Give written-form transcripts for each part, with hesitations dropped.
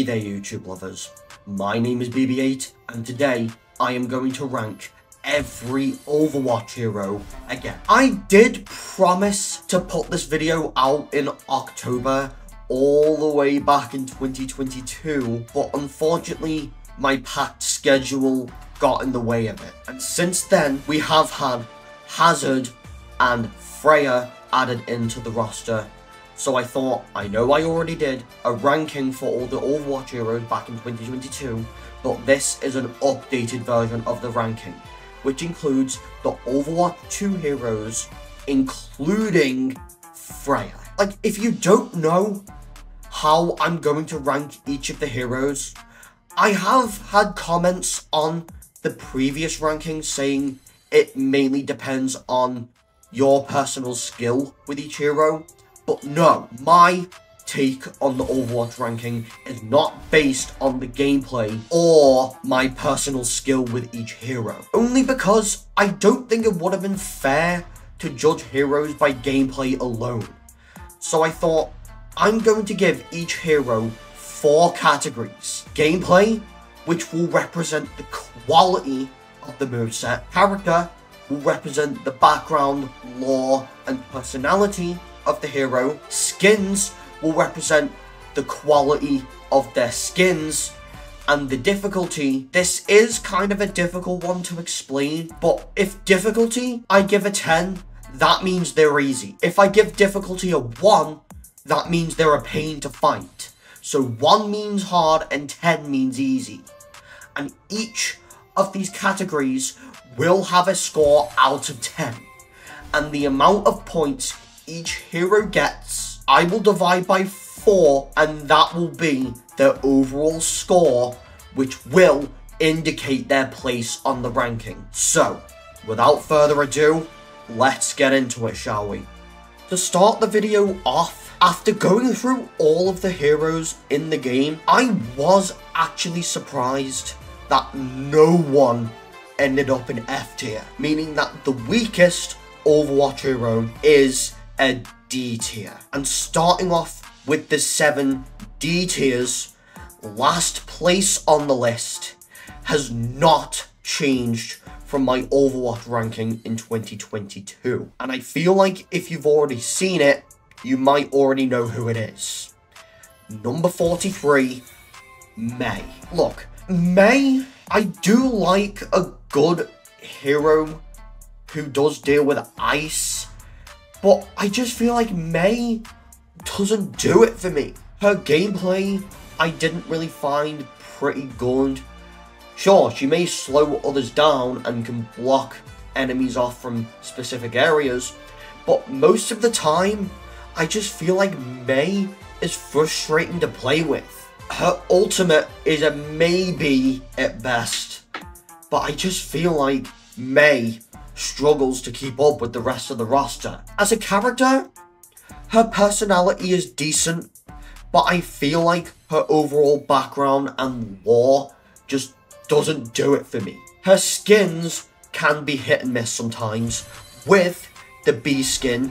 Hey there YouTube lovers, my name is BB8 and today I am going to rank every Overwatch hero again. I did promise to put this video out in October all the way back in 2022, but unfortunately my packed schedule got in the way of it. And since then we have had Hazard and Freja added into the roster. So I thought, I know I already did a ranking for all the Overwatch heroes back in 2022, but this is an updated version of the ranking, which includes the Overwatch 2 heroes, including Freja. Like, if you don't know how I'm going to rank each of the heroes, I have had comments on the previous rankings saying it mainly depends on your personal skill with each hero. But no, my take on the Overwatch ranking is not based on the gameplay or my personal skill with each hero. Only because I don't think it would have been fair to judge heroes by gameplay alone. So I thought, I'm going to give each hero 4 categories. Gameplay, which will represent the quality of the moveset. Character will represent the background, lore, and personality of the hero. Skins will represent the quality of their skins. And the difficulty, this is kind of a difficult one to explain, but if difficulty I give a 10, that means they're easy. If I give difficulty a 1, that means they're a pain to fight. So 1 means hard and 10 means easy. And each of these categories will have a score out of 10. And the amount of points each hero gets, I will divide by 4, and that will be their overall score, which will indicate their place on the ranking. So, without further ado, let's get into it, shall we? To start the video off, after going through all of the heroes in the game, I was actually surprised that no one ended up in F tier, meaning that the weakest Overwatch hero is a D tier. And starting off with the 7 D tiers, last place on the list has not changed from my Overwatch ranking in 2022. And I feel like if you've already seen it, you might already know who it is. Number 43, Mei. Look, Mei, I do like a good hero who does deal with ice, but I just feel like Mei doesn't do it for me. Her gameplay, I didn't really find pretty good. Sure, she may slow others down and can block enemies off from specific areas, but most of the time, I just feel like Mei is frustrating to play with. Her ultimate is a maybe at best, but I just feel like Mei struggles to keep up with the rest of the roster. As a character, her personality is decent, but I feel like her overall background and lore just doesn't do it for me. Her skins can be hit and miss sometimes, with the B skin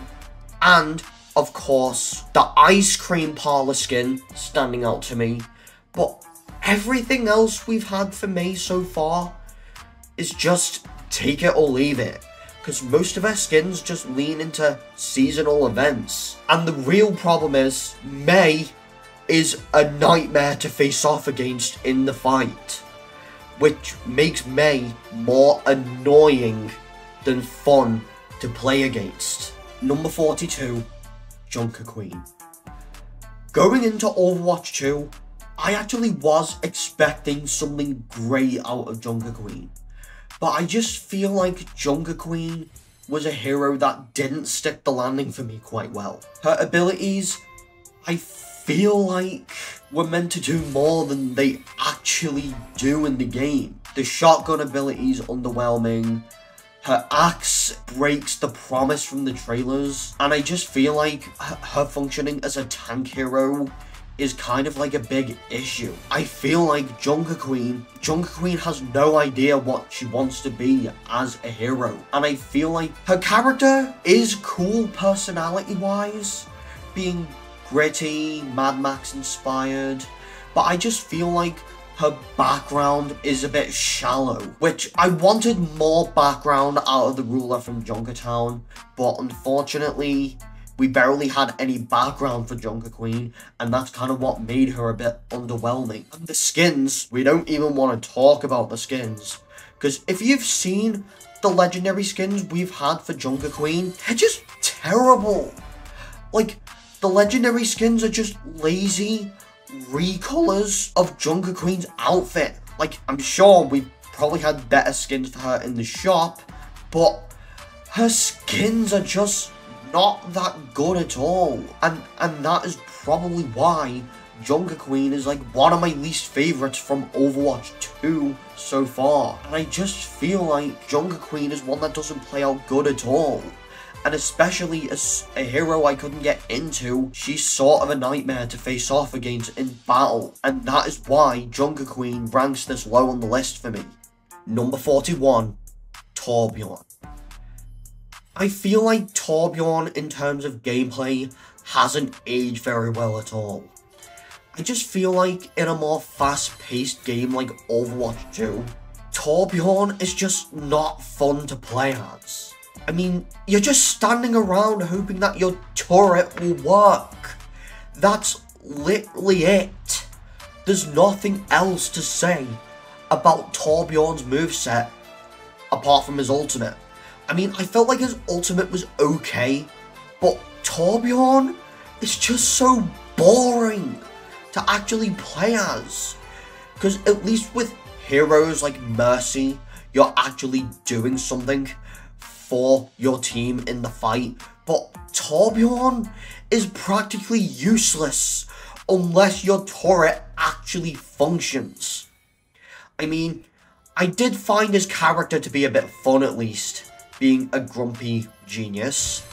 and, of course, the ice cream parlor skin standing out to me. But everything else we've had for Mei so far is just take it or leave it, because most of her skins just lean into seasonal events. And the real problem is, Mei is a nightmare to face off against in the fight, which makes Mei more annoying than fun to play against. Number 42, Junker Queen. Going into Overwatch 2, I actually was expecting something great out of Junker Queen, but I just feel like Junker Queen was a hero that didn't stick the landing for me quite well. Her abilities, I feel like, were meant to do more than they actually do in the game. The shotgun ability is underwhelming. Her axe breaks the promise from the trailers, and I just feel like her functioning as a tank hero is kind of like a big issue. I feel like Junker Queen has no idea what she wants to be as a hero. And I feel like her character is cool personality-wise, being gritty, Mad Max inspired, but I just feel like her background is a bit shallow, which I wanted more background out of the ruler from Junkertown, but unfortunately, we barely had any background for Junker Queen, and that's kind of what made her a bit underwhelming. And the skins, we don't even want to talk about the skins, because if you've seen the legendary skins we've had for Junker Queen, they're just terrible. Like, the legendary skins are just lazy recolors of Junker Queen's outfit. Like, I'm sure we've probably had better skins for her in the shop, but her skins are just not that good at all. And that is probably why Junker Queen is like one of my least favorites from Overwatch 2 so far. And I just feel like Junker Queen is one that doesn't play out good at all. And especially as a hero I couldn't get into, she's sort of a nightmare to face off against in battle. And that is why Junker Queen ranks this low on the list for me. Number 41, Torbjorn. I feel like Torbjorn, in terms of gameplay, hasn't aged very well at all. I just feel like in a more fast-paced game like Overwatch 2, Torbjorn is just not fun to play as. I mean, you're just standing around hoping that your turret will work. That's literally it. There's nothing else to say about Torbjorn's moveset apart from his ultimate. I mean, I felt like his ultimate was okay, but Torbjorn is just so boring to actually play as. Because at least with heroes like Mercy, you're actually doing something for your team in the fight. But Torbjorn is practically useless unless your turret actually functions. I mean, I did find his character to be a bit fun at least, being a grumpy genius.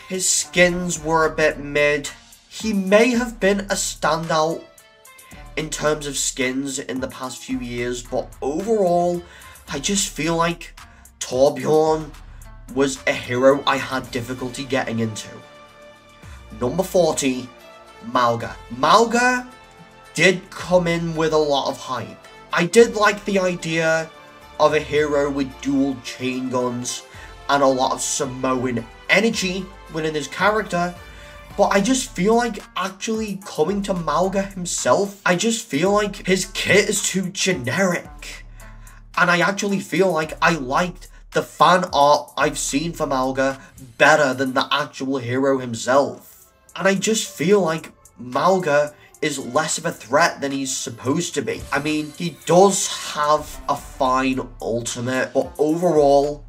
His skins were a bit mid. He may have been a standout in terms of skins in the past few years, but overall, I just feel like Torbjorn was a hero I had difficulty getting into. Number 40, Mauga. Mauga did come in with a lot of hype. I did like the idea of a hero with dual chain guns and a lot of Samoan energy within his character, but I just feel like actually coming to Mauga himself, I just feel like his kit is too generic. And I actually feel like I liked the fan art I've seen for Mauga better than the actual hero himself. And I just feel like Mauga is less of a threat than he's supposed to be. I mean, he does have a fine ultimate, but overall,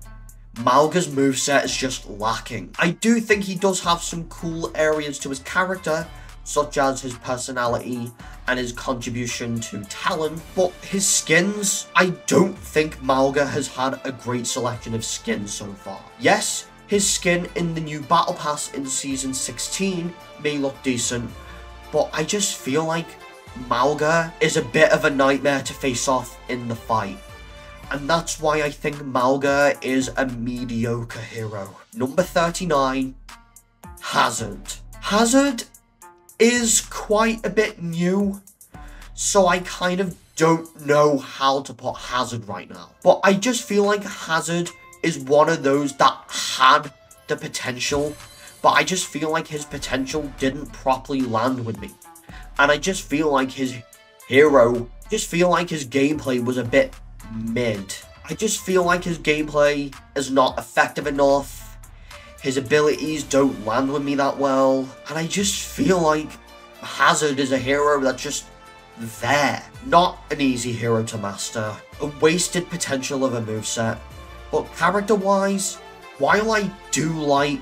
Mauga's moveset is just lacking. I do think he does have some cool areas to his character, such as his personality and his contribution to talent, but his skins, I don't think Mauga has had a great selection of skins so far. Yes, his skin in the new Battle Pass in Season 16 may look decent, but I just feel like Mauga is a bit of a nightmare to face off in the fight. And that's why I think Mauga is a mediocre hero. Number 39, Hazard. Hazard is quite a bit new, so I kind of don't know how to put Hazard right now. But I just feel like Hazard is one of those that had the potential, but I just feel like his potential didn't properly land with me. And I just feel like his hero, his gameplay was a bit mid. I just feel like his gameplay is not effective enough. His abilities don't land with me that well. And I just feel like Hazard is a hero that's just there. Not an easy hero to master. A wasted potential of a moveset. But character-wise, while I do like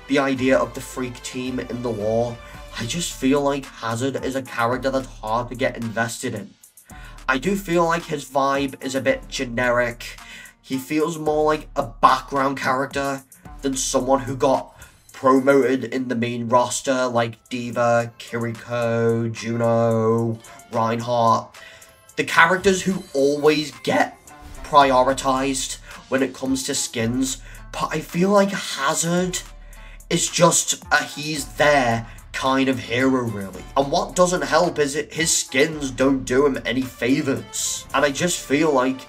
the idea of the Freak team in the lore, I just feel like Hazard is a character that's hard to get invested in. I do feel like his vibe is a bit generic. He feels more like a background character than someone who got promoted in the main roster like D.Va, Kiriko, Juno, Reinhardt. The characters who always get prioritized when it comes to skins, but I feel like Hazard is just he's there kind of hero, really. And what doesn't help is his skins don't do him any favors. And I just feel like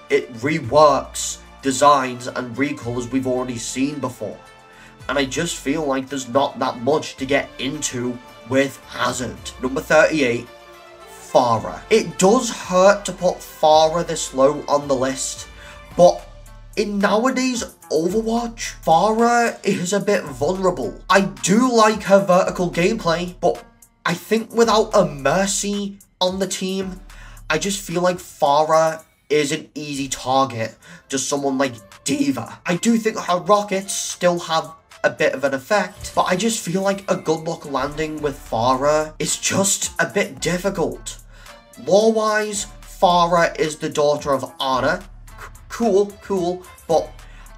it reworks designs and recolors we've already seen before. And I just feel like there's not that much to get into with Hazard. Number 38, Pharah. It does hurt to put Pharah this low on the list, but in nowadays Overwatch, Pharah is a bit vulnerable. I do like her vertical gameplay, but I think without a Mercy on the team, I just feel like Pharah is an easy target to someone like D.Va. I do think her rockets still have a bit of an effect, but I just feel like a good luck landing with Pharah is just a bit difficult. Lore-wise, Pharah is the daughter of Anna. Cool, but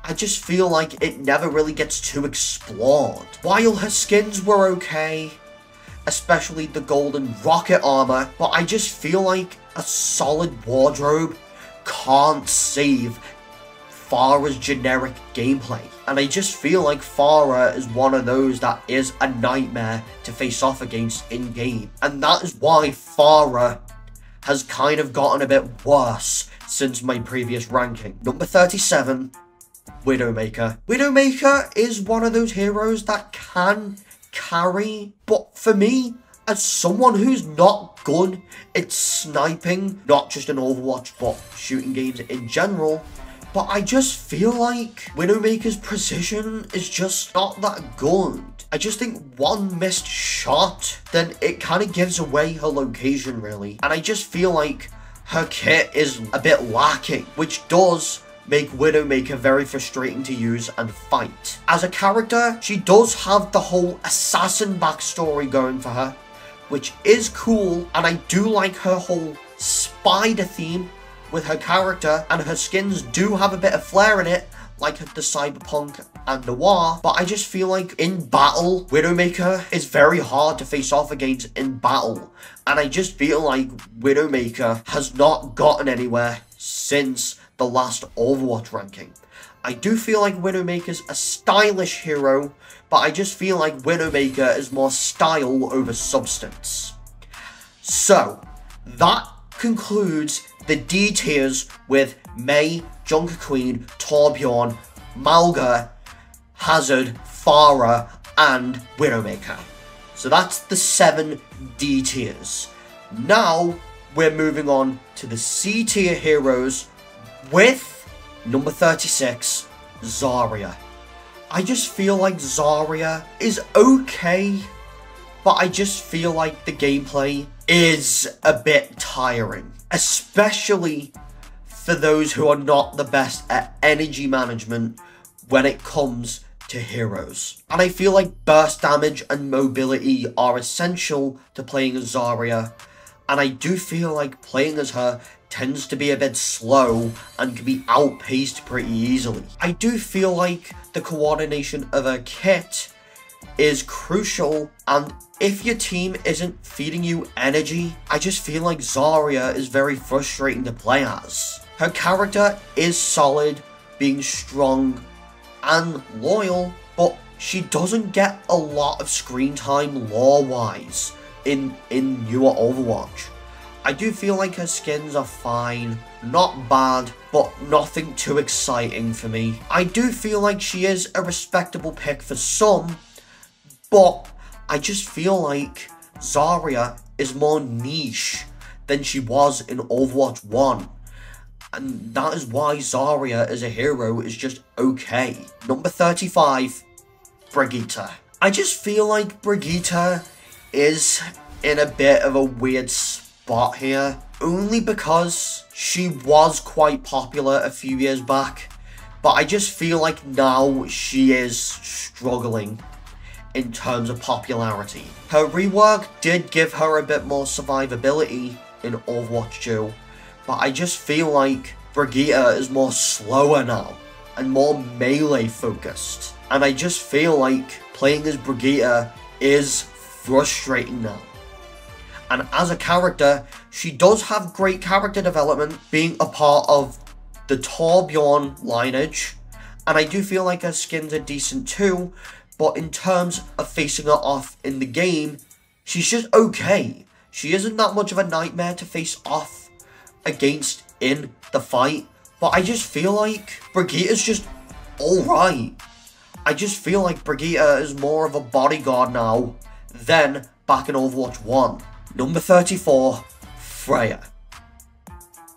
I just feel like it never really gets too explored. While her skins were okay, especially the golden rocket armor, but I just feel like a solid wardrobe can't save Pharah's generic gameplay. And I just feel like Pharah is one of those that is a nightmare to face off against in-game. And that is why Pharah has kind of gotten a bit worse since my previous ranking. Number 37, Widowmaker. Widowmaker is one of those heroes that can carry, but for me, as someone who's not good at sniping, not just in Overwatch, but shooting games in general, but I just feel like Widowmaker's precision is just not that good. I just think one missed shot, then it kind of gives away her location, really. And I just feel like her kit is a bit lacking, which does make Widowmaker very frustrating to use and fight. As a character, she does have the whole assassin backstory going for her, which is cool, and I do like her whole spider theme with her character, and her skins do have a bit of flair in it, like the cyberpunk and noir, but I just feel like in battle, Widowmaker is very hard to face off against in battle, and I just feel like Widowmaker has not gotten anywhere since the last Overwatch ranking. I do feel like Widowmaker's a stylish hero, but I just feel like Widowmaker is more style over substance. So, that concludes the D tiers with Mei, Junker Queen, Torbjorn, Mauga, Hazard, Pharah, and Widowmaker. So that's the 7 D tiers. Now, we're moving on to the C tier heroes with number 36, Zarya. I just feel like Zarya is okay, but I just feel like the gameplay is a bit tiring, especially for those who are not the best at energy management when it comes to heroes. And I feel like burst damage and mobility are essential to playing as Zarya, and I do feel like playing as her tends to be a bit slow and can be outpaced pretty easily. I do feel like the coordination of her kit is crucial, and if your team isn't feeding you energy, I just feel like Zarya is very frustrating to play as. Her character is solid, being strong and loyal, but she doesn't get a lot of screen time lore-wise in newer Overwatch. I do feel like her skins are fine, not bad, but nothing too exciting for me. I do feel like she is a respectable pick for some, but I just feel like Zarya is more niche than she was in Overwatch 1. And that is why Zarya as a hero is just okay. Number 35, Brigitte. I just feel like Brigitte is in a bit of a weird spot here, only because she was quite popular a few years back, but I just feel like now she is struggling in terms of popularity. Her rework did give her a bit more survivability in Overwatch 2, but I just feel like Brigitte is more slower now and more melee focused, and I just feel like playing as Brigitte is frustrating now. And as a character, she does have great character development, being a part of the Torbjorn lineage, and I do feel like her skins are decent too, but in terms of facing her off in the game, she's just okay. She isn't that much of a nightmare to face off against in the fight, but I just feel like Brigitte is just alright. I just feel like Brigitte is more of a bodyguard now than back in Overwatch 1. Number 34, Freja.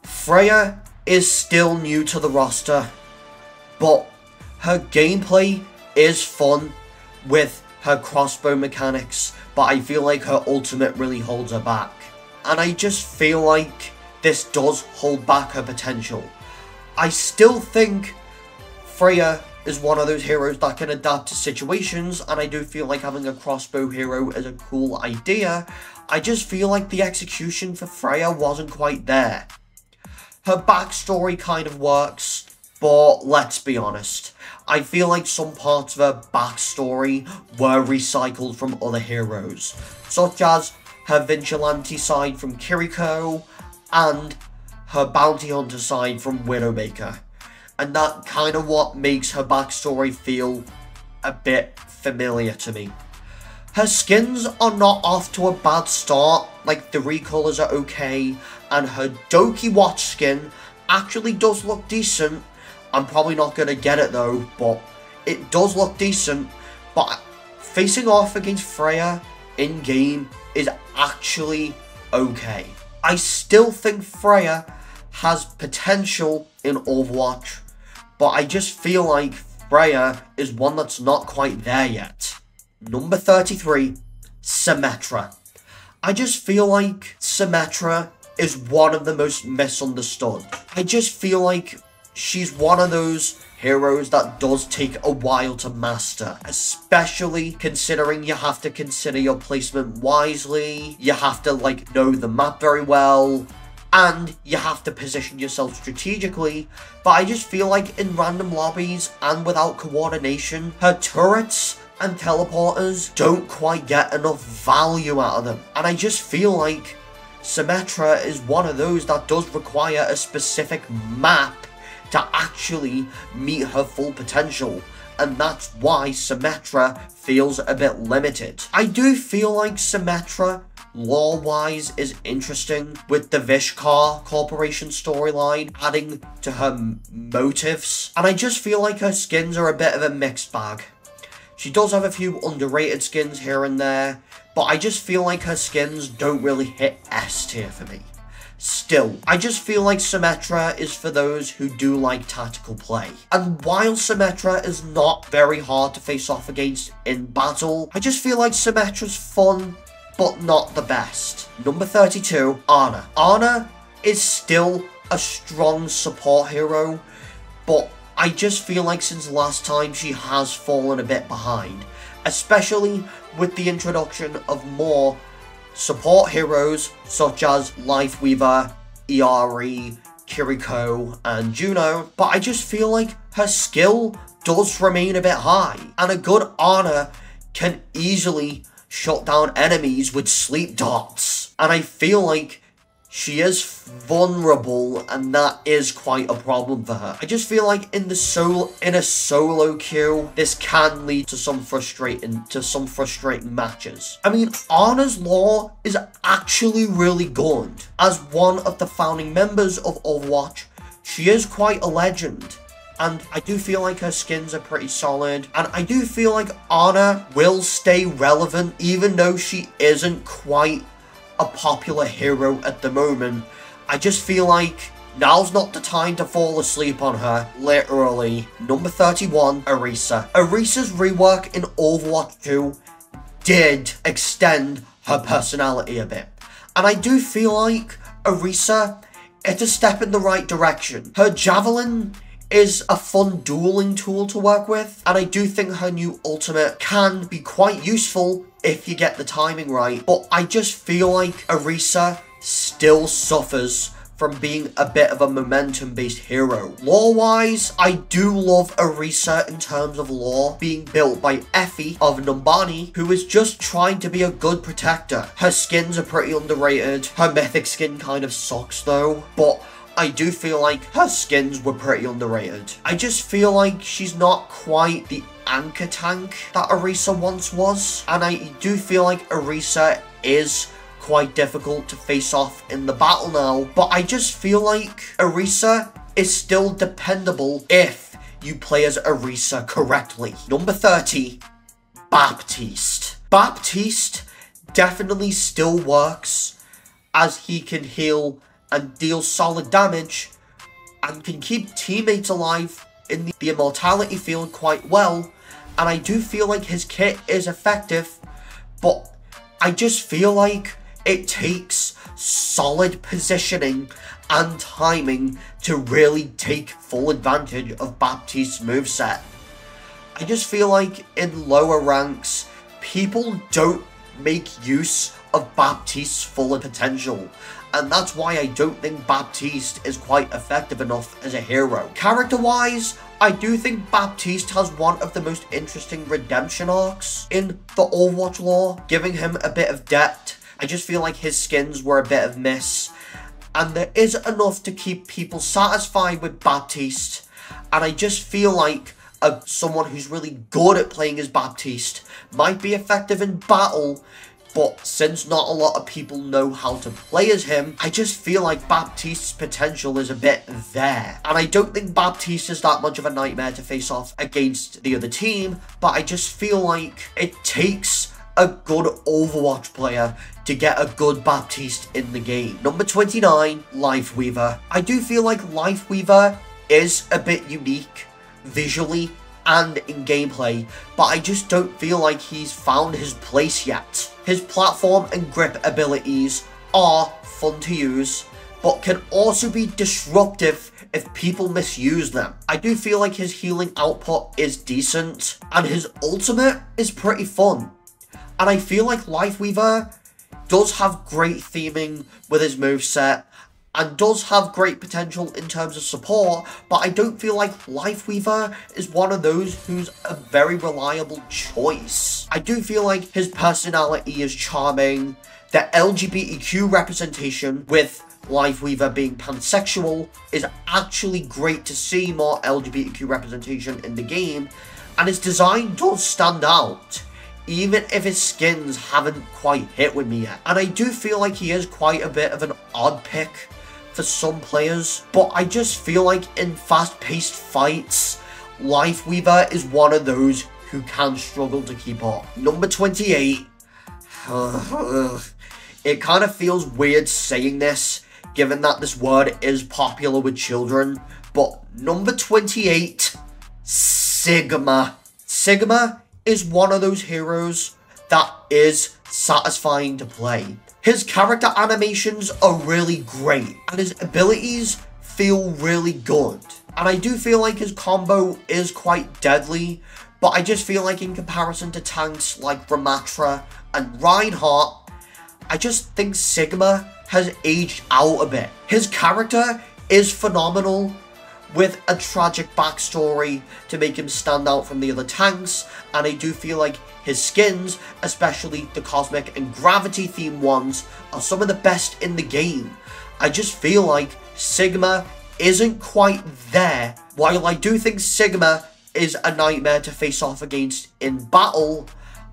Freja is still new to the roster, but her gameplay is fun with her crossbow mechanics, but I feel like her ultimate really holds her back. And I just feel like this does hold back her potential. I still think Freja is one of those heroes that can adapt to situations, and I do feel like having a crossbow hero is a cool idea. I just feel like the execution for Freja wasn't quite there. Her backstory kind of works, but let's be honest, I feel like some parts of her backstory were recycled from other heroes, such as her vigilante side from Kiriko and her bounty hunter side from Widowmaker. And that kind of what makes her backstory feel a bit familiar to me. Her skins are not off to a bad start, like the recolors are okay, and her Doki Watch skin actually does look decent. I'm probably not going to get it though, but it does look decent. But facing off against Freja in game is actually okay. I still think Freja has potential in Overwatch, but I just feel like Freja is one that's not quite there yet. Number 33, Symmetra. I just feel like Symmetra is one of the most misunderstood. I just feel like she's one of those heroes that does take a while to master, especially considering you have to consider your placement wisely, you have to like know the map very well, and you have to position yourself strategically. But I just feel like in random lobbies and without coordination, her turrets and teleporters don't quite get enough value out of them. And I just feel like Symmetra is one of those that does require a specific map to actually meet her full potential, and that's why Symmetra feels a bit limited. I do feel like Symmetra, lore-wise, is interesting with the Vishkar Corporation storyline, adding to her motives, and I just feel like her skins are a bit of a mixed bag. She does have a few underrated skins here and there, but I just feel like her skins don't really hit S tier for me. Still, I just feel like Symmetra is for those who do like tactical play. And while Symmetra is not very hard to face off against in battle, I just feel like Symmetra's fun, but not the best. Number 32, Ana. Ana is still a strong support hero, but I just feel like since last time she has fallen a bit behind, especially with the introduction of more support heroes such as Lifeweaver, Illari, Kiriko, and Juno, but I just feel like her skill does remain a bit high, and a good Ana can easily shut down enemies with sleep darts, and I feel like she is vulnerable, and that is quite a problem for her. I just feel like in a solo queue, this can lead to some frustrating matches. I mean, Ana's lore is actually really good. As one of the founding members of Overwatch, she is quite a legend. And I do feel like her skins are pretty solid. And I do feel like Ana will stay relevant even though she isn't quite a popular hero at the moment. I just feel like now's not the time to fall asleep on her, literally. Number 31, Orisa. Orisa's rework in Overwatch 2 did extend her personality a bit. And I do feel like Orisa, it's a step in the right direction. Her javelin is a fun dueling tool to work with, and I do think her new ultimate can be quite useful if you get the timing right, but I just feel like Orisa still suffers from being a bit of a momentum-based hero. Lore-wise, I do love Orisa in terms of lore, being built by Effie of Numbani, who is just trying to be a good protector. Her skins are pretty underrated. Her mythic skin kind of sucks though, but I do feel like her skins were pretty underrated. I just feel like she's not quite the anchor tank that Orisa once was. And I do feel like Orisa is quite difficult to face off in the battle now. But I just feel like Orisa is still dependable if you play as Orisa correctly. Number 30, Baptiste. Baptiste definitely still works, as he can heal and deal solid damage and can keep teammates alive in the immortality field quite well. And I do feel like his kit is effective, but I just feel like it takes solid positioning and timing to really take full advantage of Baptiste's moveset. I just feel like in lower ranks, people don't make use of Baptiste's full potential, and that's why I don't think Baptiste is quite effective enough as a hero. Character-wise, I do think Baptiste has one of the most interesting redemption arcs in the Overwatch lore, giving him a bit of depth. I just feel like his skins were a bit of miss, and there is enough to keep people satisfied with Baptiste, and I just feel like someone who's really good at playing as Baptiste might be effective in battle, but since not a lot of people know how to play as him, I just feel like Baptiste's potential is a bit there. And I don't think Baptiste is that much of a nightmare to face off against the other team, but I just feel like it takes a good Overwatch player to get a good Baptiste in the game. Number 29, Lifeweaver. I do feel like Lifeweaver is a bit unique visually and in gameplay, but I just don't feel like he's found his place yet. His platform and grip abilities are fun to use, but can also be disruptive if people misuse them. I do feel like his healing output is decent, and his ultimate is pretty fun. And I feel like Lifeweaver does have great theming with his moveset, and does have great potential in terms of support, but I don't feel like Lifeweaver is one of those who's a very reliable choice. I do feel like his personality is charming, the LGBTQ representation with Lifeweaver being pansexual is actually great to see more LGBTQ representation in the game, and his design does stand out, even if his skins haven't quite hit with me yet. And I do feel like he is quite a bit of an odd pick for some players, but I just feel like in fast-paced fights, Lifeweaver is one of those who can struggle to keep up. Number 28. It kind of feels weird saying this, given that this word is popular with children, but number 28, Sigma. Sigma is one of those heroes that is satisfying to play. His character animations are really great, and his abilities feel really good. And I do feel like his combo is quite deadly, but I just feel like in comparison to tanks like Ramattra and Reinhardt, I just think Sigma has aged out a bit. His character is phenomenal, with a tragic backstory to make him stand out from the other tanks, and I do feel like his skins, especially the Cosmic and Gravity themed ones, are some of the best in the game. I just feel like Sigma isn't quite there. While I do think Sigma is a nightmare to face off against in battle,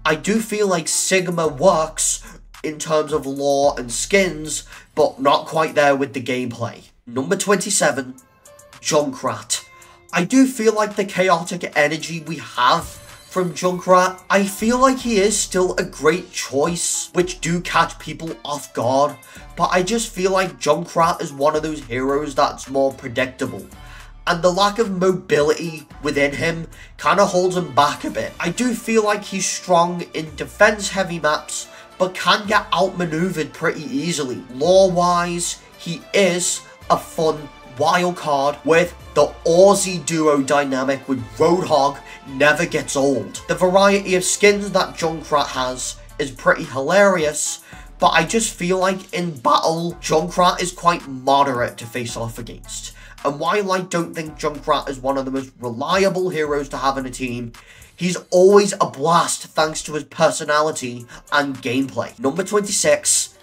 I do feel like Sigma works in terms of lore and skins, but not quite there with the gameplay. Number 27, Junkrat. I do feel like the chaotic energy we have from Junkrat, I feel like he is still a great choice, which do catch people off guard, but I just feel like Junkrat is one of those heroes that's more predictable, and the lack of mobility within him kind of holds him back a bit. I do feel like he's strong in defense heavy maps, but can get outmaneuvered pretty easily. Lore-wise, he is a fun wild card with the Aussie duo dynamic with Roadhog never gets old. The variety of skins that Junkrat has is pretty hilarious, but I just feel like in battle, Junkrat is quite moderate to face off against. And while I don't think Junkrat is one of the most reliable heroes to have in a team, he's always a blast thanks to his personality and gameplay. Number 26,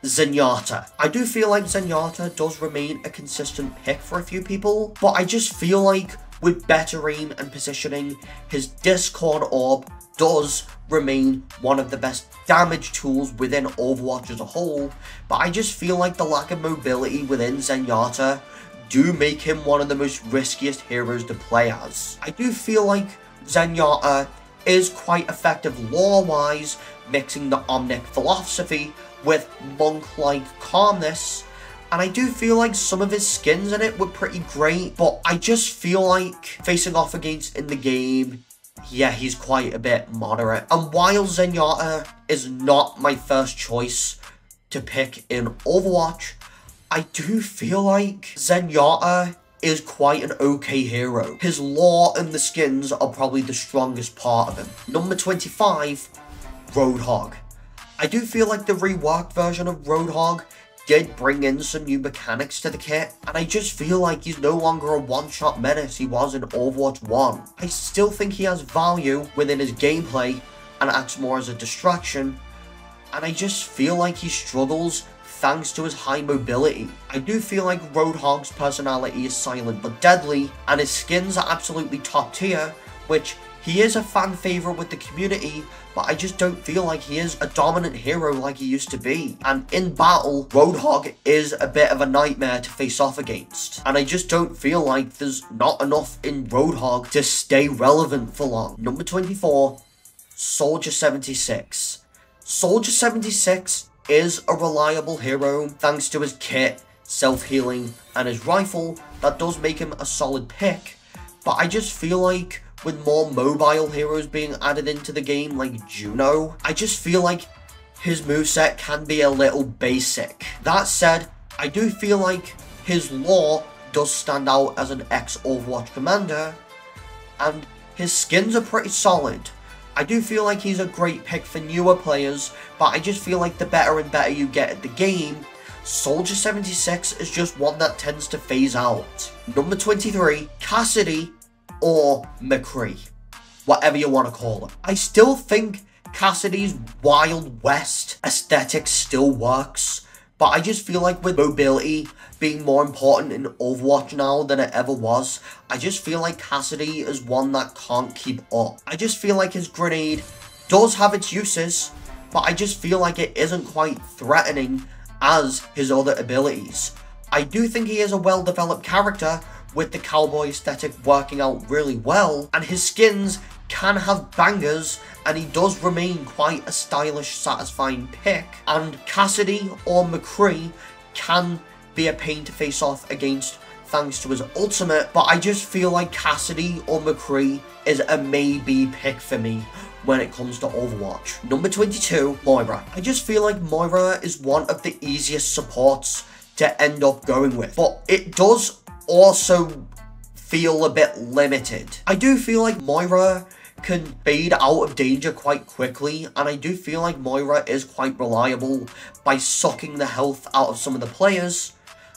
Zenyatta. I do feel like Zenyatta does remain a consistent pick for a few people, but I just feel like with better aim and positioning, his Discord Orb does remain one of the best damage tools within Overwatch as a whole, but I just feel like the lack of mobility within Zenyatta do make him one of the most riskiest heroes to play as. I do feel like Zenyatta is quite effective lore-wise, mixing the Omnic philosophy with monk-like calmness, and I do feel like some of his skins in it were pretty great, but I just feel like facing off against in the game, yeah, he's quite a bit moderate. And while Zenyatta is not my first choice to pick in Overwatch, I do feel like Zenyatta is quite an okay hero. His lore and the skins are probably the strongest part of him. Number 25, Roadhog. I do feel like the reworked version of Roadhog did bring in some new mechanics to the kit, and I just feel like he's no longer a one-shot menace he was in Overwatch 1. I still think he has value within his gameplay and acts more as a distraction, and I just feel like he struggles thanks to his high mobility. I do feel like Roadhog's personality is silent but deadly, and his skins are absolutely top tier, which he is a fan favourite with the community, but I just don't feel like he is a dominant hero like he used to be. And in battle, Roadhog is a bit of a nightmare to face off against. And I just don't feel like there's not enough in Roadhog to stay relevant for long. Number 24, Soldier 76. Soldier 76 is a reliable hero thanks to his kit, self-healing, and his rifle. That does make him a solid pick, but I just feel like with more mobile heroes being added into the game like Juno, I just feel like his moveset can be a little basic. That said, I do feel like his lore does stand out as an ex-Overwatch commander, and his skins are pretty solid. I do feel like he's a great pick for newer players, but I just feel like the better and better you get at the game, Soldier 76 is just one that tends to phase out. Number 23, Cassidy or McCree, whatever you want to call it. I still think Cassidy's Wild West aesthetic still works, but I just feel like with mobility being more important in Overwatch now than it ever was, I just feel like Cassidy is one that can't keep up. I just feel like his grenade does have its uses, but I just feel like it isn't quite threatening as his other abilities. I do think he is a well-developed character, with the cowboy aesthetic working out really well, and his skins can have bangers, and he does remain quite a stylish, satisfying pick. And Cassidy or McCree can be a pain to face off against thanks to his ultimate, but I just feel like Cassidy or McCree is a maybe pick for me when it comes to Overwatch. Number 22, Moira. I just feel like Moira is one of the easiest supports to end up going with, but it does also feel a bit limited. I do feel like Moira can fade out of danger quite quickly, and I do feel like Moira is quite reliable by sucking the health out of some of the players,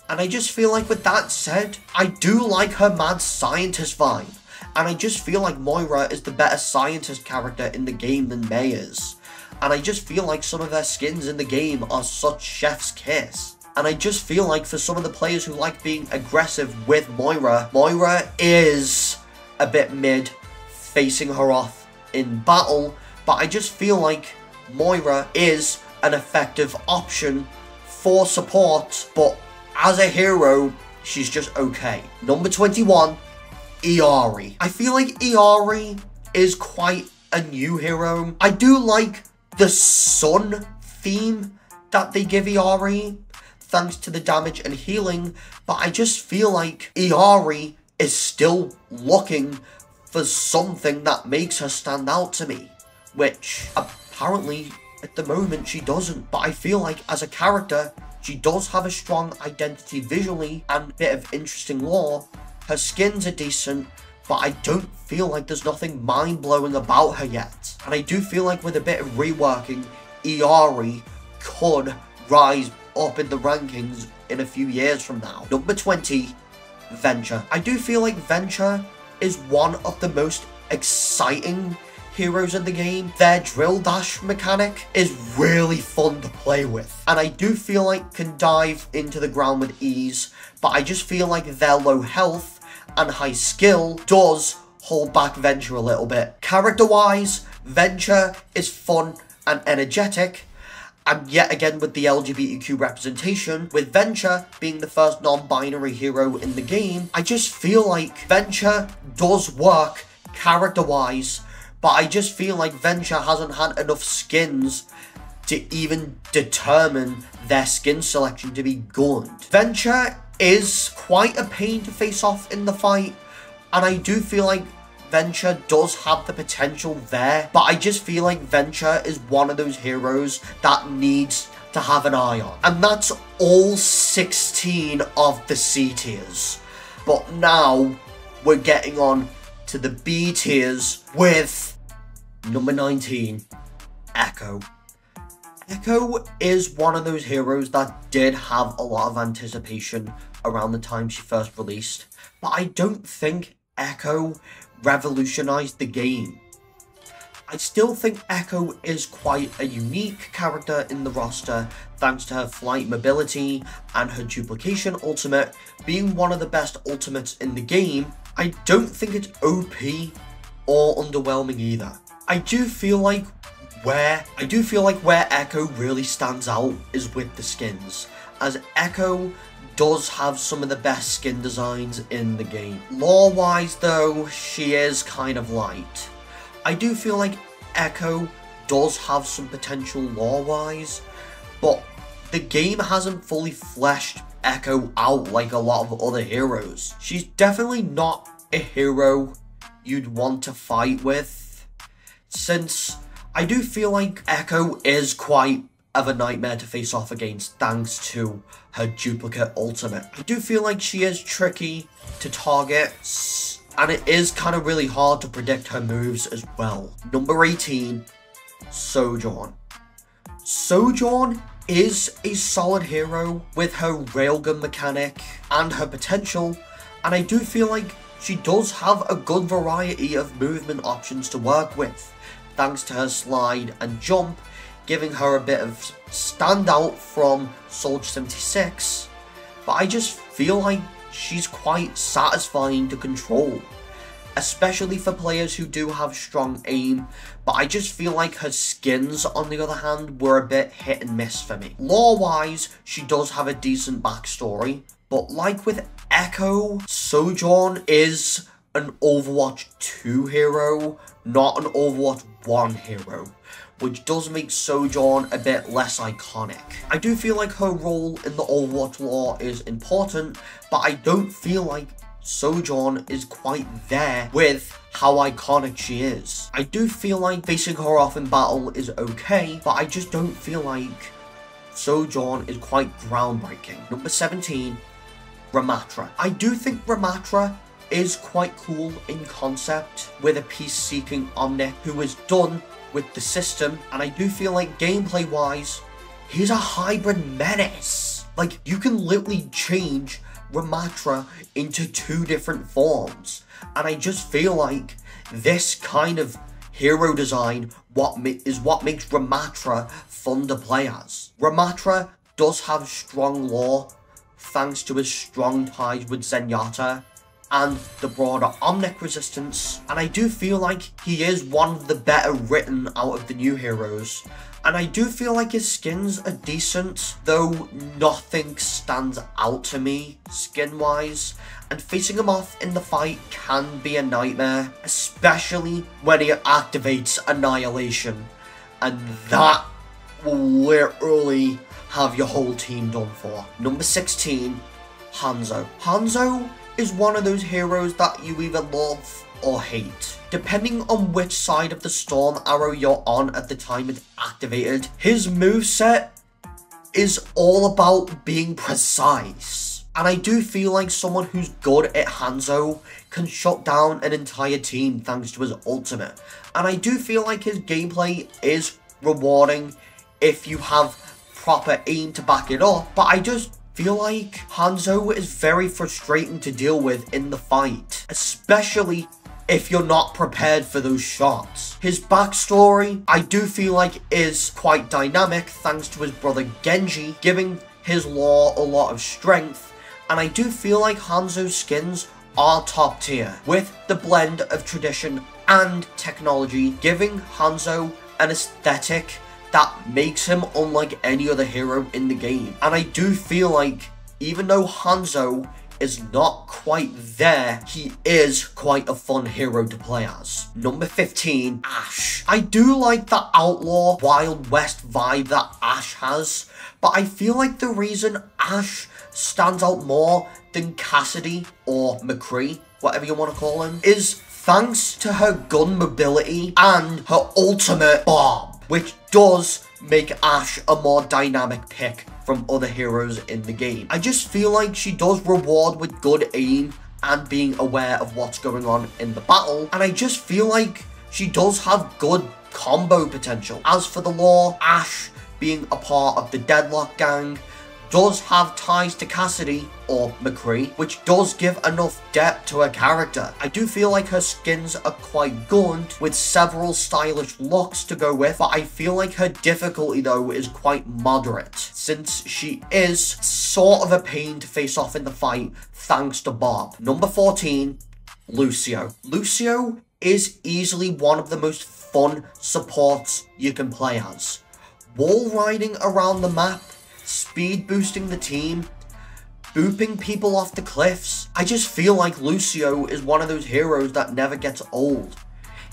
and I just feel like with that said, I do like her mad scientist vibe, and I just feel like Moira is the better scientist character in the game than Mei is, and I just feel like some of her skins in the game are such chef's kiss. And I just feel like for some of the players who like being aggressive with Moira, Moira is a bit mid facing her off in battle, but I just feel like Moira is an effective option for support, but as a hero, she's just okay. Number 21, Illari. I feel like Illari is quite a new hero. I do like the sun theme that they give Illari, thanks to the damage and healing, but I just feel like Illari is still looking for something that makes her stand out to me, which apparently at the moment she doesn't, but I feel like as a character, she does have a strong identity visually and a bit of interesting lore. Her skins are decent, but I don't feel like there's nothing mind-blowing about her yet, and I do feel like with a bit of reworking, Illari could rise up in the rankings in a few years from now. Number 20, Venture. I do feel like Venture is one of the most exciting heroes in the game. Their drill dash mechanic is really fun to play with, and I do feel like can dive into the ground with ease, but I just feel like their low health and high skill does hold back Venture a little bit. Character-wise, Venture is fun and energetic, and yet again with the LGBTQ representation, with Venture being the first non-binary hero in the game, I just feel like Venture does work character-wise, but I just feel like Venture hasn't had enough skins to even determine their skin selection to be good. Venture is quite a pain to face off in the fight, and I do feel like Venture does have the potential there, but I just feel like Venture is one of those heroes that needs to have an eye on. And that's all 16 of the C tiers. But now we're getting on to the B tiers with number 19, Echo. Echo is one of those heroes that did have a lot of anticipation around the time she first released, but I don't think Echo revolutionized the game. I still think Echo is quite a unique character in the roster thanks to her flight mobility and her duplication ultimate being one of the best ultimates in the game. I don't think it's OP or underwhelming either. I do feel like where Echo really stands out is with the skins, as Echo does have some of the best skin designs in the game. Lore-wise though, she is kind of light. I do feel like Echo does have some potential lore-wise, but the game hasn't fully fleshed Echo out like a lot of other heroes. She's definitely not a hero you'd want to fight with, since I do feel like Echo is quite of a nightmare to face off against thanks to her duplicate ultimate. I do feel like she is tricky to target, and it is kind of really hard to predict her moves as well. Number 18, Sojourn. Sojourn is a solid hero with her railgun mechanic and her potential, and I do feel like she does have a good variety of movement options to work with, thanks to her slide and jump, giving her a bit of standout from Soldier 76, but I just feel like she's quite satisfying to control, especially for players who do have strong aim, but I just feel like her skins, on the other hand, were a bit hit and miss for me. Lore-wise, she does have a decent backstory, but like with Echo, Sojourn is an Overwatch 2 hero, not an Overwatch 1 hero, which does make Sojourn a bit less iconic. I do feel like her role in the Overwatch lore is important, but I don't feel like Sojourn is quite there with how iconic she is. I do feel like facing her off in battle is okay, but I just don't feel like Sojourn is quite groundbreaking. Number 17, Ramattra. I do think Ramattra is quite cool in concept with a peace-seeking Omnic who is done with the system, and I do feel like gameplay wise he's a hybrid menace. Like, you can literally change Ramattra into 2 different forms, and I just feel like this kind of hero design is what makes Ramattra fun to play as. Ramattra does have strong lore thanks to his strong ties with Zenyatta and the broader Omnic resistance, and I do feel like he is one of the better written out of the new heroes, and I do feel like his skins are decent, though nothing stands out to me skin wise, and facing him off in the fight can be a nightmare, especially when he activates Annihilation, and that will literally have your whole team done for. Number 16, Hanzo. Hanzo is one of those heroes that you either love or hate, depending on which side of the storm arrow you're on at the time it's activated. His moveset is all about being precise, and I do feel like someone who's good at Hanzo can shut down an entire team thanks to his ultimate, and I do feel like his gameplay is rewarding if you have proper aim to back it up, but I just feel like Hanzo is very frustrating to deal with in the fight, especially if you're not prepared for those shots. His backstory, I do feel like, is quite dynamic thanks to his brother Genji, giving his lore a lot of strength, and I do feel like Hanzo's skins are top tier, with the blend of tradition and technology giving Hanzo an aesthetic that makes him unlike any other hero in the game. And I do feel like, even though Hanzo is not quite there, he is quite a fun hero to play as. Number 15, Ashe. I do like the outlaw Wild West vibe that Ashe has, but I feel like the reason Ashe stands out more than Cassidy or McCree, whatever you want to call him, is thanks to her gun mobility and her ultimate bomb, which does make Ashe a more dynamic pick from other heroes in the game. I just feel like she does reward with good aim and being aware of what's going on in the battle, and I just feel like she does have good combo potential. As for the lore, Ashe being a part of the Deadlock gang does have ties to Cassidy or McCree, which does give enough depth to her character. I do feel like her skins are quite good, with several stylish looks to go with, but I feel like her difficulty though is quite moderate, since she is sort of a pain to face off in the fight thanks to Bob. Number 14, Lucio. Lucio is easily one of the most fun supports you can play as. Wall riding around the map, speed boosting the team, booping people off the cliffs. I just feel like Lucio is one of those heroes that never gets old.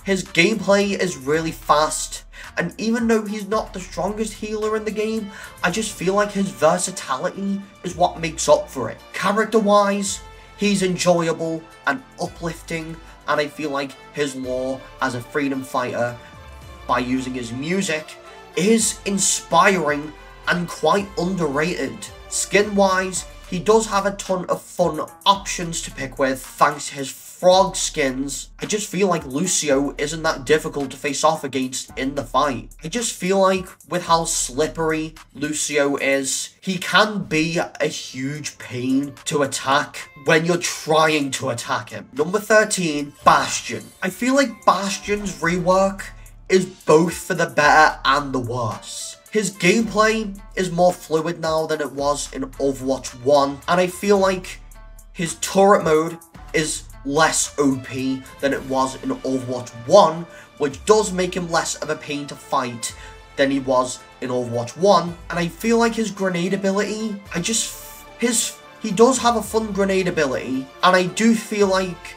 His gameplay is really fast, and even though he's not the strongest healer in the game, I just feel like his versatility is what makes up for it. Character-wise, he's enjoyable and uplifting, and I feel like his lore as a freedom fighter by using his music is inspiring and quite underrated. Skin-wise, he does have a ton of fun options to pick with thanks to his frog skins. I just feel like Lucio isn't that difficult to face off against in the fight. I just feel like with how slippery Lucio is, he can be a huge pain to attack when you're trying to attack him. Number 13, Bastion. I feel like Bastion's rework is both for the better and the worse. His gameplay is more fluid now than it was in Overwatch 1, and I feel like his turret mode is less OP than it was in Overwatch 1, which does make him less of a pain to fight than he was in Overwatch 1, and I feel like his grenade ability, he does have a fun grenade ability, and I do feel like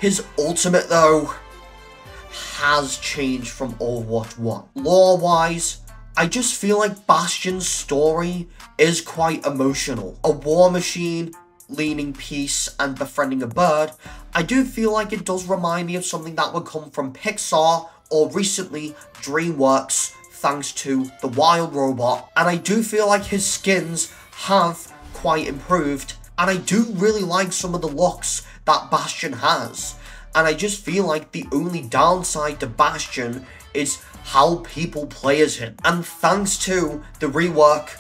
his ultimate though has changed from Overwatch 1. Lore-wise, I just feel like Bastion's story is quite emotional. A war machine, leaning peace, and befriending a bird. I do feel like it does remind me of something that would come from Pixar or recently DreamWorks thanks to the Wild Robot. And I do feel like his skins have quite improved. And I do really like some of the looks that Bastion has. And I just feel like the only downside to Bastion is how people play as him. And thanks to the rework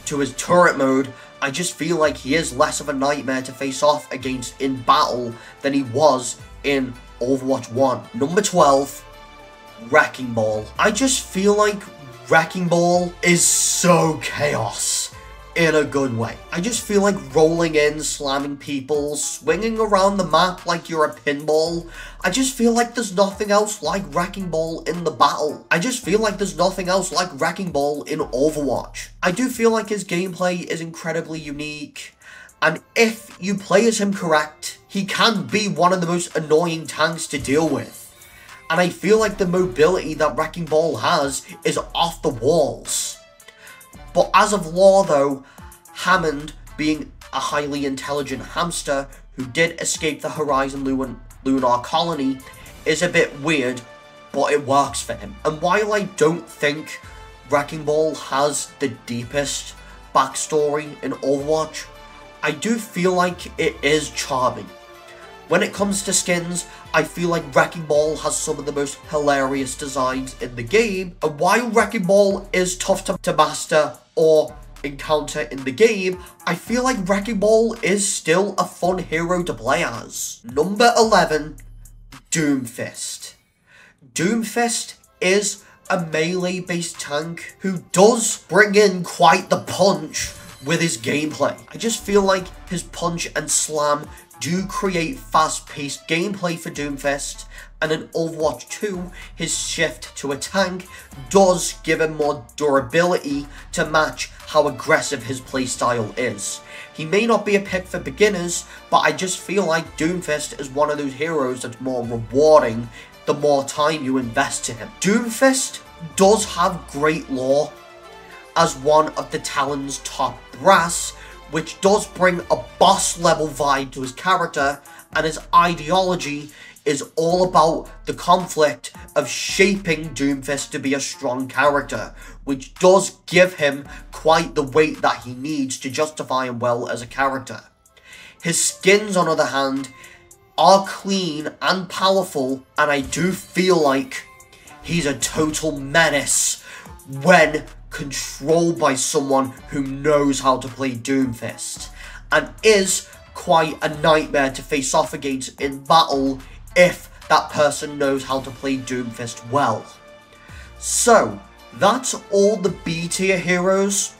to his turret mode, I just feel like he is less of a nightmare to face off against in battle than he was in Overwatch 1. Number 12, Wrecking Ball. I just feel like Wrecking Ball is so chaos in a good way. I just feel like rolling in, slamming people, swinging around the map like you're a pinball. I just feel like there's nothing else like Wrecking Ball in the battle. I just feel like there's nothing else like Wrecking Ball in Overwatch. I do feel like his gameplay is incredibly unique, and if you play as him correct, he can be one of the most annoying tanks to deal with. And I feel like the mobility that Wrecking Ball has is off the walls. But as of lore though, Hammond, being a highly intelligent hamster who did escape the Horizon Lunar colony, is a bit weird, but it works for him. And while I don't think Wrecking Ball has the deepest backstory in Overwatch, I do feel like it is charming. When it comes to skins, I feel like Wrecking Ball has some of the most hilarious designs in the game, and while Wrecking Ball is tough to master or encounter in the game, I feel like Wrecking Ball is still a fun hero to play as. Number 11, Doomfist. Doomfist is a melee-based tank who does bring in quite the punch with his gameplay. I just feel like his punch and slam do create fast-paced gameplay for Doomfist, and in Overwatch 2, his shift to a tank does give him more durability to match how aggressive his playstyle is. He may not be a pick for beginners, but I just feel like Doomfist is one of those heroes that's more rewarding the more time you invest in him. Doomfist does have great lore as one of the Talon's top brass, which does bring a boss level vibe to his character, and his ideology is all about the conflict of shaping Doomfist to be a strong character, which does give him quite the weight that he needs to justify him well as a character. His skins, on the other hand, are clean and powerful, and I do feel like he's a total menace when controlled by someone who knows how to play Doomfist, and is quite a nightmare to face off against in battle if that person knows how to play Doomfist well. So, that's all the B tier heroes.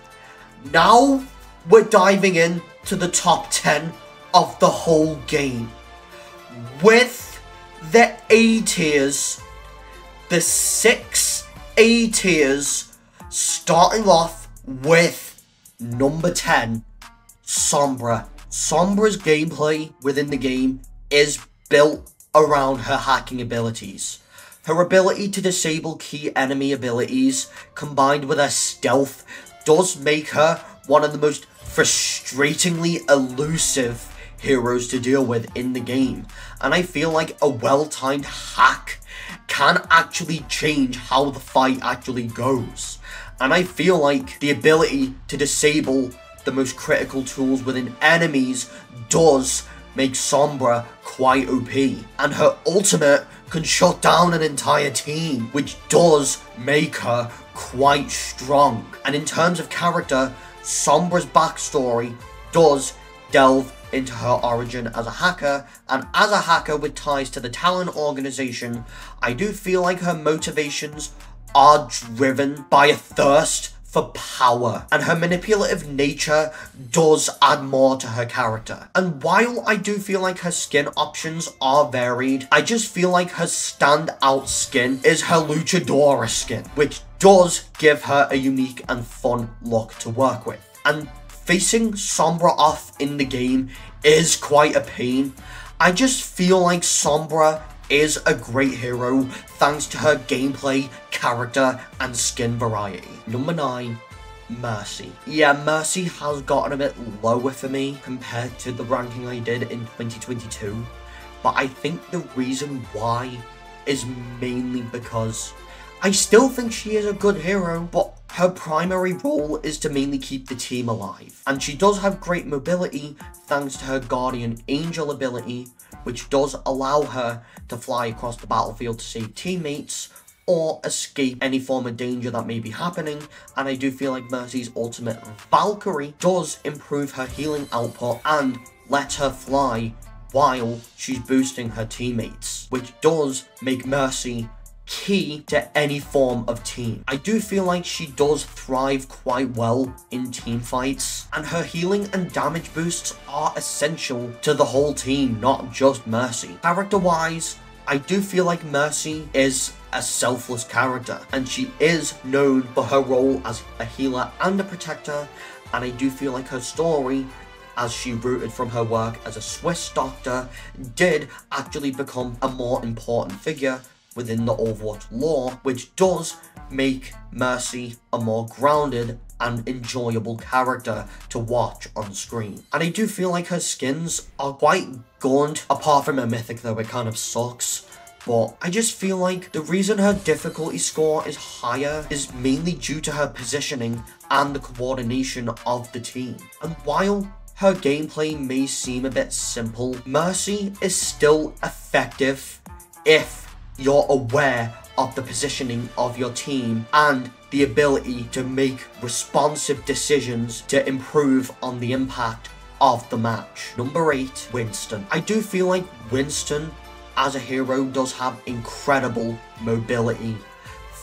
Now, we're diving in to the top 10 of the whole game. With the A tiers, the 6 A tiers, starting off with number 10, Sombra. Sombra's gameplay within the game is built around her hacking abilities. Her ability to disable key enemy abilities, combined with her stealth, does make her one of the most frustratingly elusive heroes to deal with in the game. And I feel like a well-timed hack can actually change how the fight actually goes. And I feel like the ability to disable the most critical tools within enemies does make Sombra quite OP, and her ultimate can shut down an entire team, which does make her quite strong. And in terms of character, Sombra's backstory does delve into her origin as a hacker, and as a hacker with ties to the Talon organization, I do feel like her motivations are driven by a thirst for power, and her manipulative nature does add more to her character. And while I do feel like her skin options are varied, I just feel like her standout skin is her Luchadora skin, which does give her a unique and fun look to work with. And facing Sombra off in the game is quite a pain. I just feel like Sombra is a great hero thanks to her gameplay, character, and skin variety. Number 9, Mercy. Yeah, Mercy has gotten a bit lower for me compared to the ranking I did in 2022, but I think the reason why is mainly because I still think she is a good hero, but her primary role is to mainly keep the team alive. And she does have great mobility thanks to her Guardian Angel ability, which does allow her to fly across the battlefield to save teammates or escape any form of danger that may be happening. And I do feel like Mercy's ultimate Valkyrie does improve her healing output and lets her fly while she's boosting her teammates, which does make Mercy key to any form of team. I do feel like she does thrive quite well in team fights, and her healing and damage boosts are essential to the whole team, not just Mercy. Character wise, I do feel like Mercy is a selfless character, and she is known for her role as a healer and a protector, and I do feel like her story, as she rooted from her work as a Swiss doctor, did actually become a more important figure within the Overwatch lore, which does make Mercy a more grounded and enjoyable character to watch on screen. And I do feel like her skins are quite good, apart from her mythic though, it kind of sucks. But I just feel like the reason her difficulty score is higher is mainly due to her positioning and the coordination of the team. And while her gameplay may seem a bit simple, Mercy is still effective if you're aware of the positioning of your team and the ability to make responsive decisions to improve on the impact of the match. Number 8, Winston. I do feel like Winston as a hero does have incredible mobility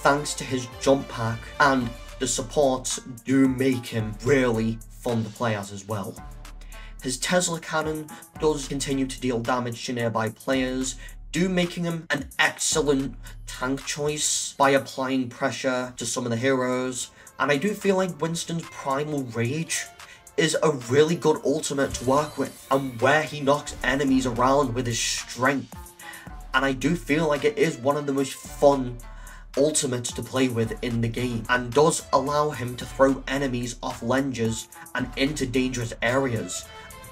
thanks to his jump pack, and the supports do make him really fun to play as well. His Tesla cannon does continue to deal damage to nearby players, making him an excellent tank choice by applying pressure to some of the heroes, and I do feel like Winston's Primal Rage is a really good ultimate to work with, and where he knocks enemies around with his strength, and I do feel like it is one of the most fun ultimates to play with in the game, and does allow him to throw enemies off ledges and into dangerous areas,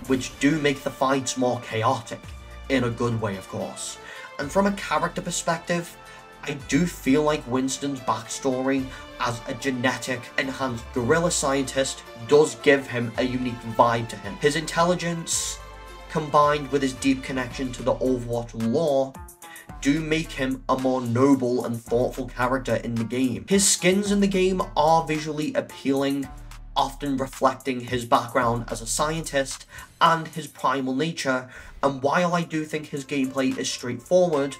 which do make the fights more chaotic, in a good way of course. And from a character perspective, I do feel like Winston's backstory as a genetic enhanced gorilla scientist does give him a unique vibe to him. His intelligence, combined with his deep connection to the Overwatch lore, do make him a more noble and thoughtful character in the game. His skins in the game are visually appealing, often reflecting his background as a scientist and his primal nature, and while I do think his gameplay is straightforward,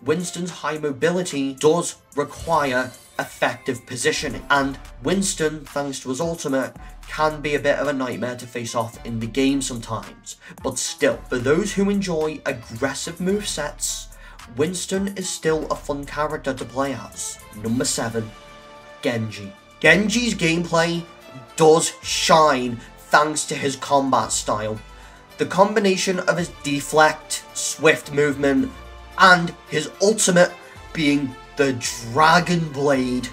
Winston's high mobility does require effective positioning, and Winston, thanks to his ultimate, can be a bit of a nightmare to face off in the game sometimes. But still, for those who enjoy aggressive movesets, Winston is still a fun character to play as. Number 7, Genji. Genji's gameplay does shine thanks to his combat style. The combination of his deflect, swift movement, and his ultimate being the Dragon Blade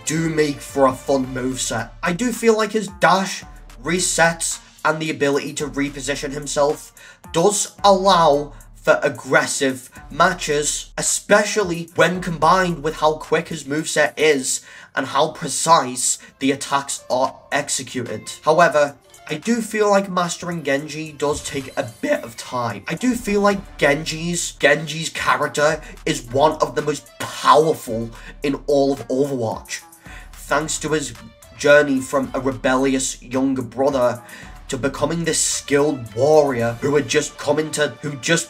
do make for a fun moveset. I do feel like his dash, resets, and the ability to reposition himself does allow for aggressive matches, especially when combined with how quick his moveset is and how precise the attacks are executed. However, I do feel like mastering Genji does take a bit of time. I do feel like Genji's character is one of the most powerful in all of Overwatch, thanks to his journey from a rebellious younger brother to becoming this skilled warrior who just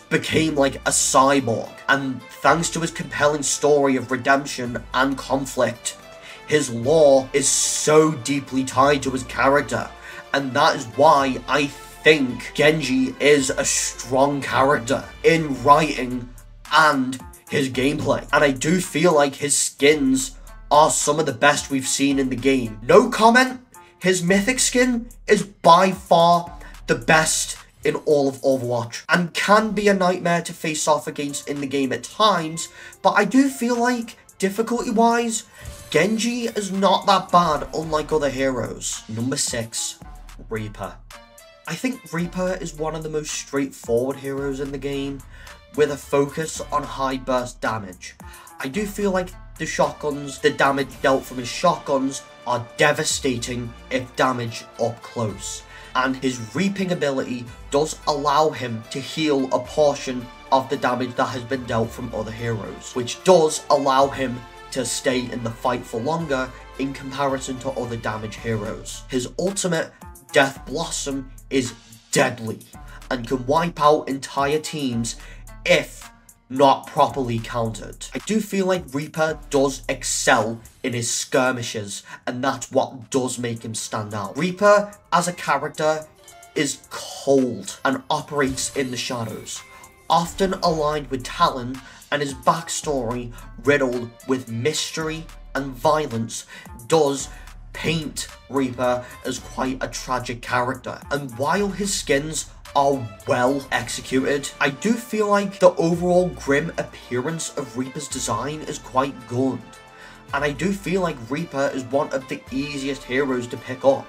became like a cyborg. And thanks to his compelling story of redemption and conflict, his lore is so deeply tied to his character, and that is why I think Genji is a strong character in writing and his gameplay. And I do feel like his skins are some of the best we've seen in the game. No comment, his mythic skin is by far the best in all of Overwatch and can be a nightmare to face off against in the game at times, but I do feel like difficulty wise, Genji is not that bad unlike other heroes. Number 6, Reaper. I think Reaper is one of the most straightforward heroes in the game, with a focus on high burst damage. I do feel like the damage dealt from his shotguns are devastating if damaged up close, and his reaping ability does allow him to heal a portion of the damage that has been dealt from other heroes, which does allow him to stay in the fight for longer in comparison to other damage heroes. His ultimate, Death Blossom, is deadly and can wipe out entire teams if not properly countered. I do feel like Reaper does excel in his skirmishes, and that's what does make him stand out. Reaper as a character is cold and operates in the shadows, often aligned with Talon, and his backstory, riddled with mystery and violence, does paint Reaper as quite a tragic character. And while his skins are well executed, I do feel like the overall grim appearance of Reaper's design is quite good, and I do feel like Reaper is one of the easiest heroes to pick up.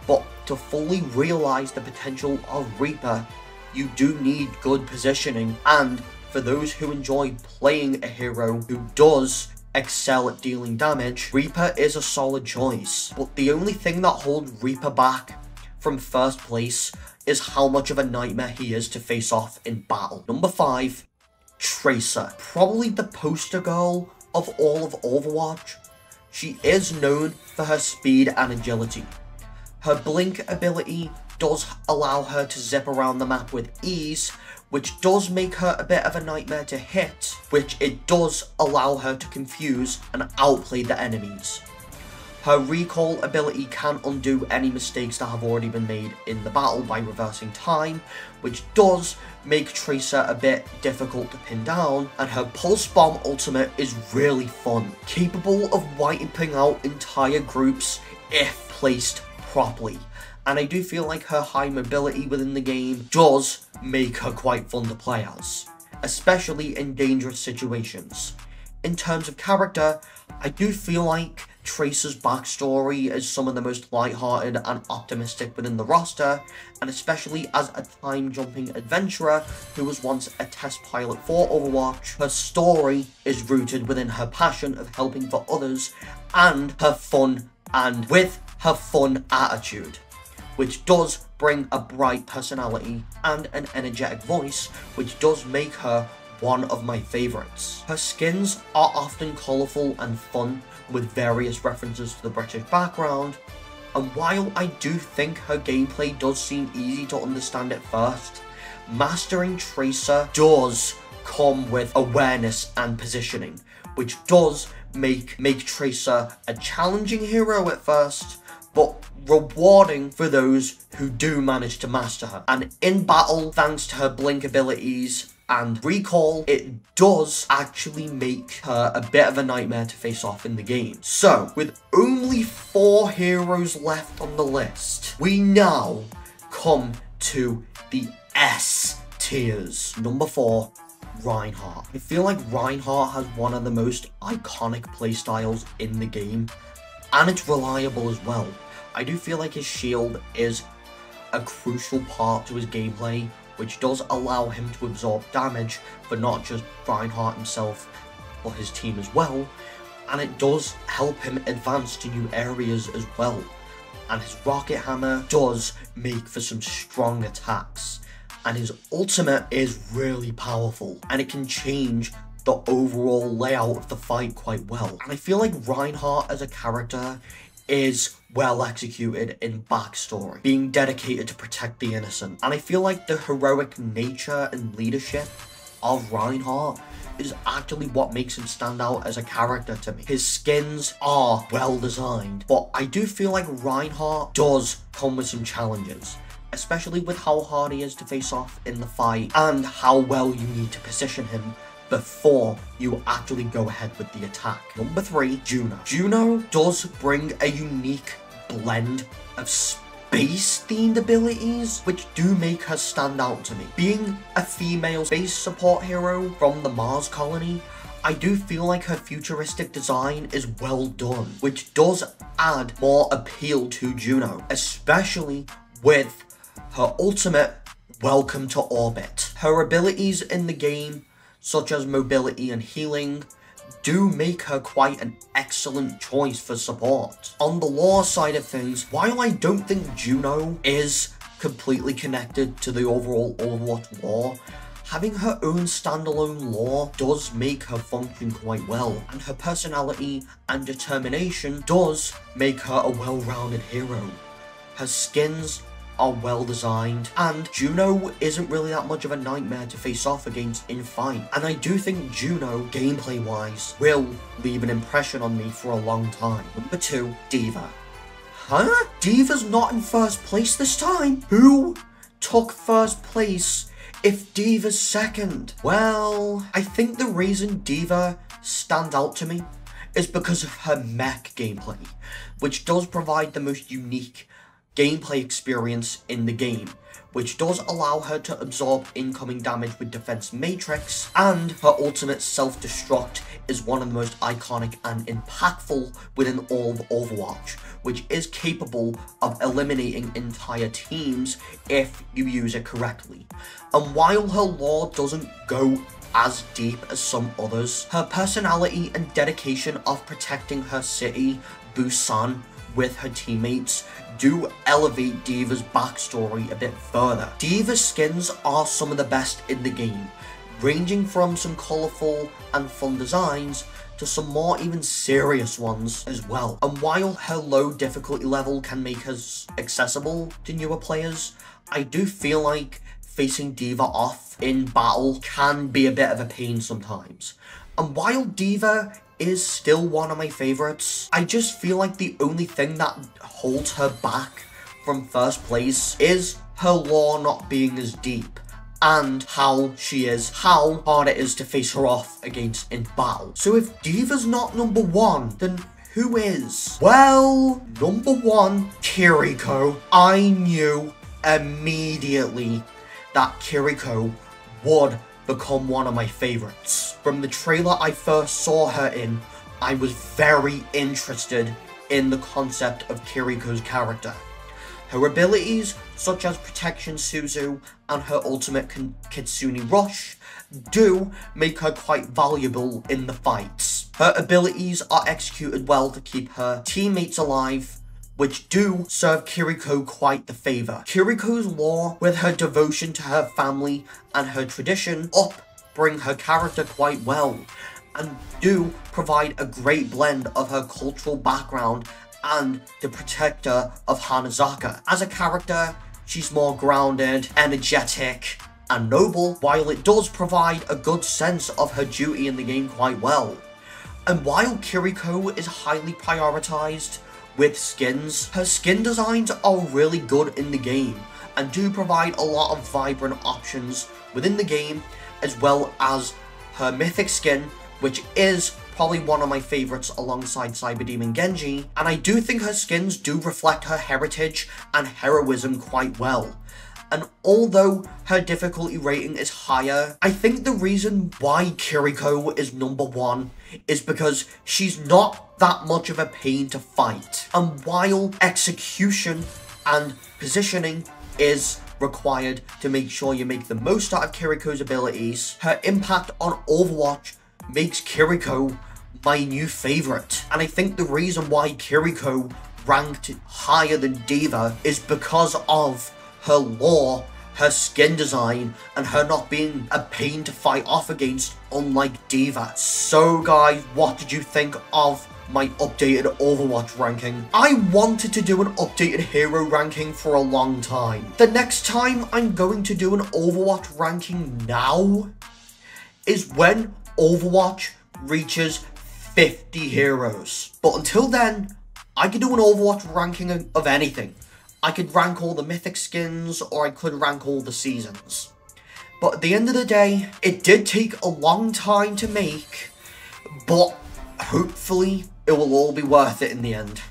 But to fully realize the potential of Reaper, you do need good positioning, and for those who enjoy playing a hero who does excel at dealing damage, Reaper is a solid choice. But the only thing that holds Reaper back from first place is how much of a nightmare he is to face off in battle. Number 5, Tracer. Probably the poster girl of all of Overwatch. She is known for her speed and agility. Her blink ability does allow her to zip around the map with ease, which does make her a bit of a nightmare to hit, which it does allow her to confuse and outplay the enemies. Her recall ability can undo any mistakes that have already been made in the battle by reversing time, which does make Tracer a bit difficult to pin down, and her Pulse Bomb ultimate is really fun, capable of wiping out entire groups if placed properly. And I do feel like her high mobility within the game does make her quite fun to play as, especially in dangerous situations. In terms of character, I do feel like Tracer's backstory is some of the most lighthearted and optimistic within the roster, and especially as a time-jumping adventurer who was once a test pilot for Overwatch, her story is rooted within her passion of helping for others and her fun attitude, which does bring a bright personality and an energetic voice, which does make her one of my favourites. Her skins are often colourful and fun, with various references to the British background, and while I do think her gameplay does seem easy to understand at first, mastering Tracer does come with awareness and positioning, which does make Tracer a challenging hero at first, but rewarding for those who do manage to master her. And in battle, thanks to her blink abilities and recall, it does actually make her a bit of a nightmare to face off in the game. So, with only 4 heroes left on the list, we now come to the S tiers. Number 4, Reinhardt. I feel like Reinhardt has one of the most iconic playstyles in the game, and it's reliable as well. I do feel like his shield is a crucial part to his gameplay, which does allow him to absorb damage for not just Reinhardt himself, but his team as well, and it does help him advance to new areas as well. And his rocket hammer does make for some strong attacks, and his ultimate is really powerful, and it can change the overall layout of the fight quite well. And I feel like Reinhardt as a character is well executed in backstory, being dedicated to protect the innocent. And I feel like the heroic nature and leadership of Reinhardt is actually what makes him stand out as a character to me. His skins are well designed, but I do feel like Reinhardt does come with some challenges, especially with how hard he is to face off in the fight and how well you need to position him before you actually go ahead with the attack. Number 3, Juno. Juno does bring a unique blend of space-themed abilities, which do make her stand out to me. Being a female space support hero from the Mars colony, I do feel like her futuristic design is well done, which does add more appeal to Juno, especially with her ultimate, Welcome to Orbit. Her abilities in the game, such as mobility and healing, do make her quite an excellent choice for support. On the lore side of things, while I don't think Juno is completely connected to the overall Overwatch lore, having her own standalone lore does make her function quite well, and her personality and determination does make her a well-rounded hero. Her skins are well designed, and Juno isn't really that much of a nightmare to face off against in fight. And I do think Juno, gameplay wise, will leave an impression on me for a long time. Number 2, D.Va. Huh? D.Va's not in first place this time? Who took first place if D.Va's second? Well, I think the reason D.Va stands out to me is because of her mech gameplay, which does provide the most unique gameplay experience in the game, which does allow her to absorb incoming damage with Defense Matrix, and her ultimate self-destruct is one of the most iconic and impactful within all of Overwatch, which is capable of eliminating entire teams if you use it correctly. And while her lore doesn't go as deep as some others, her personality and dedication of protecting her city, Busan, with her teammates do elevate D.Va's backstory a bit further. D.Va's skins are some of the best in the game, ranging from some colourful and fun designs to some more even serious ones as well. And while her low difficulty level can make her accessible to newer players, I do feel like facing D.Va off in battle can be a bit of a pain sometimes. And while D.Va is still one of my favorites. I just feel like the only thing that holds her back from first place is her lore not being as deep, and how hard it is to face her off against in battle. So if D.Va's not number one, then who is? Well, number one, Kiriko. I knew immediately that Kiriko would become one of my favorites. From the trailer I first saw her in, I was very interested in the concept of Kiriko's character. Her abilities, such as Protection Suzu and her ultimate Kitsune Rush, do make her quite valuable in the fights. Her abilities are executed well to keep her teammates alive, which do serve Kiriko quite the favour. Kiriko's lore, with her devotion to her family and her tradition, bring her character quite well, and do provide a great blend of her cultural background and the protector of Hanazaka. As a character, she's more grounded, energetic, and noble, while it does provide a good sense of her duty in the game quite well. And while Kiriko is highly prioritized with skins, her skin designs are really good in the game, and do provide a lot of vibrant options within the game, as well as her mythic skin, which is probably one of my favorites alongside Cyberdemon Genji, and I do think her skins do reflect her heritage and heroism quite well. And although her difficulty rating is higher, I think the reason why Kiriko is number one is because she's not that much of a pain to fight. And while execution and positioning is required to make sure you make the most out of Kiriko's abilities, her impact on Overwatch makes Kiriko my new favourite. And I think the reason why Kiriko ranked higher than D.Va is because of her lore, her skin design, and her not being a pain to fight off against, unlike D.Va. So guys, what did you think of my updated Overwatch ranking? I wanted to do an updated hero ranking for a long time. The next time I'm going to do an Overwatch ranking now is when Overwatch reaches 50 heroes. But until then, I could do an Overwatch ranking of anything. I could rank all the mythic skins, or I could rank all the seasons. But at the end of the day, it did take a long time to make, but hopefully it will all be worth it in the end.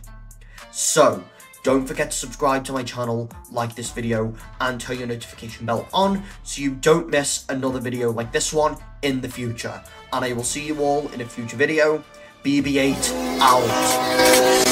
So, don't forget to subscribe to my channel, like this video, and turn your notification bell on so you don't miss another video like this one in the future. And I will see you all in a future video. BB8 out.